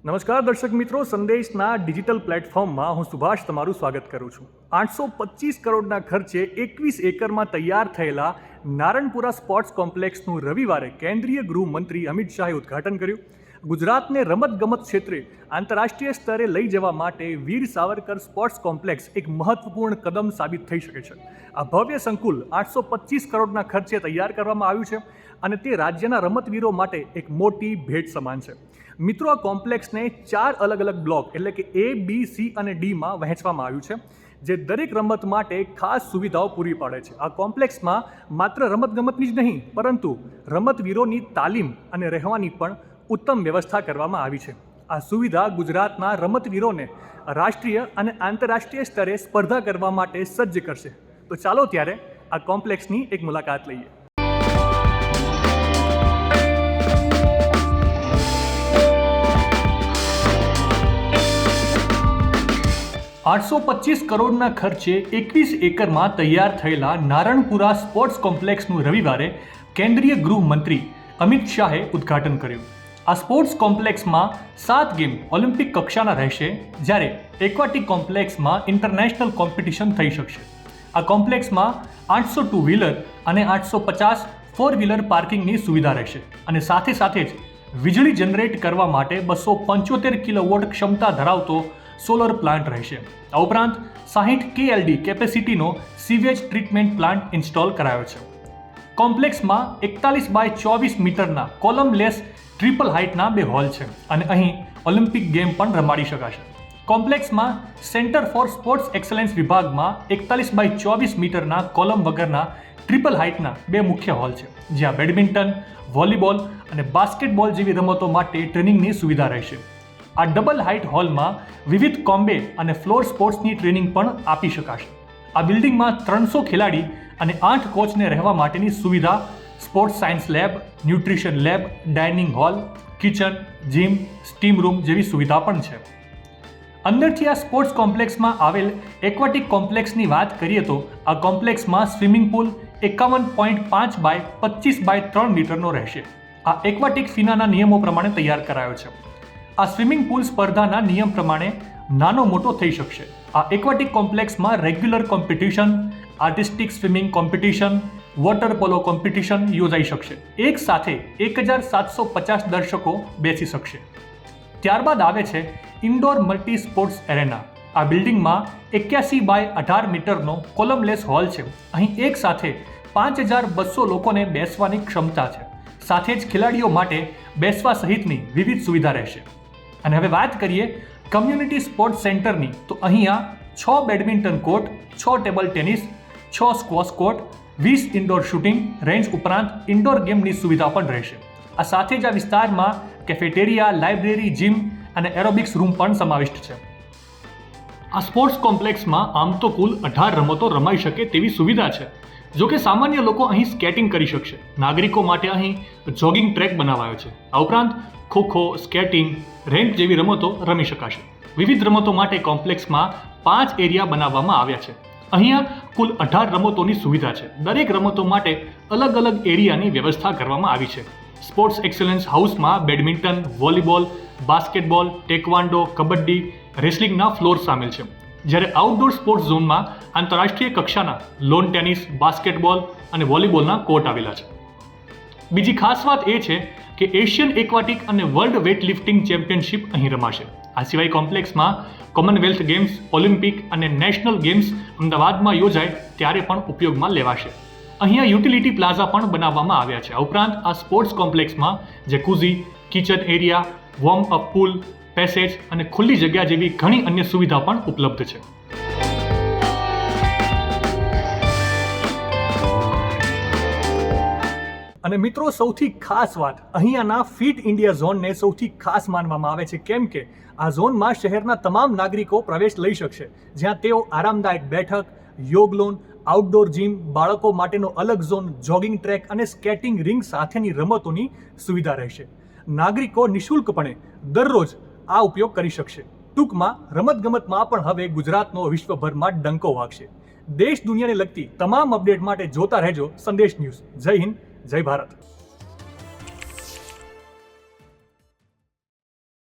નમસ્કાર દર્શક મિત્રો, સંદેશના ડિજિટલ પ્લેટફોર્મમાં હું સુભાષ તમારું સ્વાગત કરું છું. 825 કરોડના ખર્ચે 21 એકરમાં તૈયાર થયેલા નારણપુરા સ્પોર્ટ્સ કોમ્પ્લેક્સનું રવિવારે કેન્દ્રીય ગૃહમંત્રી અમિત શાહે ઉદ્ઘાટન કર્યું. ગુજરાતને રમતગમત ક્ષેત્રે આંતરરાષ્ટ્રીય સ્તરે લઈ જવા માટે વીર સાવરકર સ્પોર્ટ્સ કોમ્પ્લેક્સ એક મહત્વપૂર્ણ કદમ સાબિત થઈ શકે છે. આ ભવ્ય સંકુલ 825 કરોડના ખર્ચે તૈયાર કરવામાં આવ્યું છે અને તે રાજ્યના રમતવીરો માટે એક મોટી ભેટ સમાન છે. મિત્રો, આ કોમ્પ્લેક્સને 4 અલગ અલગ બ્લોક એટલે કે A, B, C અને Dમાં વહેંચવામાં આવ્યું છે, જે દરેક રમત માટે ખાસ સુવિધાઓ પૂરી પાડે છે. આ કોમ્પ્લેક્સમાં માત્ર રમતગમતની જ નહીં, પરંતુ રમતવીરોની તાલીમ અને રહેવાની પણ ઉત્તમ વ્યવસ્થા કરવામાં આવી છે. આ સુવિધા ગુજરાતના રમતવીરોને રાષ્ટ્રીય અને આંતરરાષ્ટ્રીય સ્તરે સ્પર્ધા કરવા માટે સજ્જ કરશે. તો ચાલો ત્યારે આ કોમ્પ્લેક્સની એક મુલાકાત લઈએ. 825 કરોડના ખર્ચે 21 એકરમાં તૈયાર થયેલા નારણપુરા સ્પોર્ટ્સ કોમ્પ્લેક્સનું રવિવારે કેન્દ્રીય ગૃહમંત્રી અમિત શાહે ઉદ્ઘાટન કર્યું. આ સ્પોર્ટ્સ કોમ્પ્લેક્સમાં 7 ગેમ ઓલિમ્પિક કક્ષાના રહેશે, જ્યારે એક્વાટિક કોમ્પ્લેક્સમાં ઇન્ટરનેશનલ કોમ્પિટિશન થઈ શકશે. આ કોમ્પ્લેક્સમાં 800 ટુ વ્હીલર અને 850 ફોર વ્હીલર પાર્કિંગની સુવિધા રહેશે અને સાથે જ વીજળી જનરેટ કરવા માટે 275 કિલોવોટ ક્ષમતા ધરાવતો સોલર પ્લાન્ટ રહેશે. આ ઉપરાંત 60 KLD કેપેસિટીનો સીવેજ ટ્રીટમેન્ટ પ્લાન્ટ ઇન્સ્ટોલ કરાયો છે. કોમ્પ્લેક્સમાં 41 બાય 24 મીટરના કોલમલેસ ટ્રિપલ હાઇટના 2 હોલ છે અને અહીં ઓલિમ્પિક ગેમ પણ રમાડી શકાશે. કોમ્પ્લેક્સમાં સેન્ટર ફોર સ્પોર્ટ્સ એક્સલન્સ વિભાગમાં 41 બાય 24 મીટરના કોલમ વગરના ટ્રિપલ હાઇટના 2 મુખ્ય હોલ છે, જ્યાં બેડમિન્ટન, વોલીબોલ અને બાસ્કેટબોલ જેવી રમતો માટે ટ્રેનિંગની સુવિધા રહેશે. આ ડબલ હાઇટ હોલમાં વિવિધ કોમ્બે અને ફ્લોર સ્પોર્ટ્સની ટ્રેનિંગ પણ આપી શકાશે. આ બિલ્ડિંગમાં 300 ખેલાડી અને 8 કોચને રહેવા માટેની સુવિધા, sports science lab, nutrition lab, dining hall, kitchen, gym, steam room જેવી સુવિધા પણ છે. અંદરથી આ સ્પોર્ટ્સ કોમ્પ્લેક્સમાં આવેલ એક્વાટિક કોમ્પ્લેક્સની વાત કરીએ તો આ કોમ્પ્લેક્સમાં સ્વિમિંગ પુલ 51.5 બાય 25 બાય 3 મીટરનો રહેશે. આ એક્વાટિક ફિનાના નિયમો પ્રમાણે તૈયાર કરાયો છે. આ સ્વિમિંગ પુલ સ્પર્ધાના નિયમ પ્રમાણે નાનો મોટો થઈ શકશે. આ એક્વાટિક કોમ્પ્લેક્સમાં regular competition, artistic swimming competition, water polo competition યોજાઈ શકશે. એક સાથે 1750 દર્શકો બેસી શકશે. ત્યારબાદ આવે છે ઇન્ડોર મલ્ટી સ્પોર્ટ્સ એરેના. આ બિલ્ડિંગમાં 81 બાય 18 મીટરનો કોલમલેસ હોલ છે. અહીં એક સાથે 5200 લોકોને બેસવાની ક્ષમતા છે. સાથે જ ખેલાડીઓ માટે બેસવા સહિતની વિવિધ સુવિધા રહેશે. અને હવે વાત કરીએ કમ્યુનિટી સ્પોર્ટ્સ સેન્ટરની, તો અહીંયા 6 badminton court, 6 table tennis, 6 squash court, 20 indoor shooting range ઉપરાંત ઇન્ડોર ગેમની સુવિધા પણ રહેશે. આ સાથે જ આ વિસ્તારમાં કેફેટેરિયા, લાઇબ્રેરી, જીમ અને એરોબિક્સ રૂમ પણ સમાવિષ્ટ છે. આ સ્પોર્ટ્સ કોમ્પ્લેક્સમાં આમ તો કુલ 18 રમતો રમાઈ શકે તેવી સુવિધા છે. જો કે સામાન્ય લોકો અહીં સ્કેટિંગ કરી શકશે. નાગરિકો માટે અહીં જોગિંગ ટ્રેક બનાવાયો છે. આ ઉપરાંત ખોખો, સ્કેટિંગ, રેમ્પ જેવી રમતો રમી શકાશે. વિવિધ રમતો માટે કોમ્પ્લેક્સમાં 5 એરિયા બનાવવામાં આવ્યા છે. અહીંયા કુલ 18 રમતોની સુવિધા છે. દરેક રમતો માટે અલગ અલગ એરિયાની વ્યવસ્થા કરવામાં આવી છે. સ્પોર્ટ્સ એક્સલન્સ હાઉસમાં badminton, volleyball, basketball, taekwondo, kabaddi, રેસલિંગના ફ્લોર સામેલ છે. જ્યારે આઉટડોર સ્પોર્ટ્સ ઝોનમાં આંતરરાષ્ટ્રીય કક્ષાના લોન ટેનિસ, બાસ્કેટબોલ અને વોલીબોલના કોર્ટ આવેલા છે. બીજી ખાસ વાત એ છે કે એશિયન એક્વાટિક અને વર્લ્ડ વેઇટલિફ્ટિંગ ચેમ્પિયનશિપ અહીં રમાશે. આ સિવાય કોમ્પ્લેક્સમાં કોમનવેલ્થ ગેમ્સ, ઓલિમ્પિક અને નેશનલ ગેમ્સ અમદાવાદમાં યોજાય ત્યારે પણ ઉપયોગમાં લેવાશે. અહીંયા યુટિલિટી પ્લાઝા પણ બનાવવામાં આવ્યા છે. આ ઉપરાંત આ સ્પોર્ટ્સ કોમ્પ્લેક્સમાં Jacuzzi, kitchen area, warm up pool, passage અને ખુલ્લી જગ્યા જેવી ઘણી અન્ય સુવિધા પણ ઉપલબ્ધ છે. અને મિત્રો, સૌથી ખાસ વાત, અહીંયાના ફિટ ઇન્ડિયા ઝોનને સૌથી ખાસ માનવામાં આવે છે, કેમ કે આ ઝોનમાં શહેરના તમામ નાગરિકો પ્રવેશ લઈ શકશે, જ્યાં તેઓ આરામદાયક બેઠક, યોગ લોન, આઉટડોર જીમ, બાળકો માટેનો અલગ ઝોન, જોગિંગ ટ્રેક અને સ્કેટિંગ રિંગ સાથેની રમતોની સુવિધા રહેશે. નાગરિકો નિઃશુલ્કપણે દરરોજ આ ઉપયોગ કરી શકશે. ટૂંકમાં રમતગમતમાં પણ હવે ગુજરાતનો વિશ્વભરમાં ડંકો વાગશે. દેશ દુનિયાને લગતી તમામ અપડેટ માટે જોતા રહેજો સંદેશ ન્યૂઝ. જય હિન્દ, જય ભારત.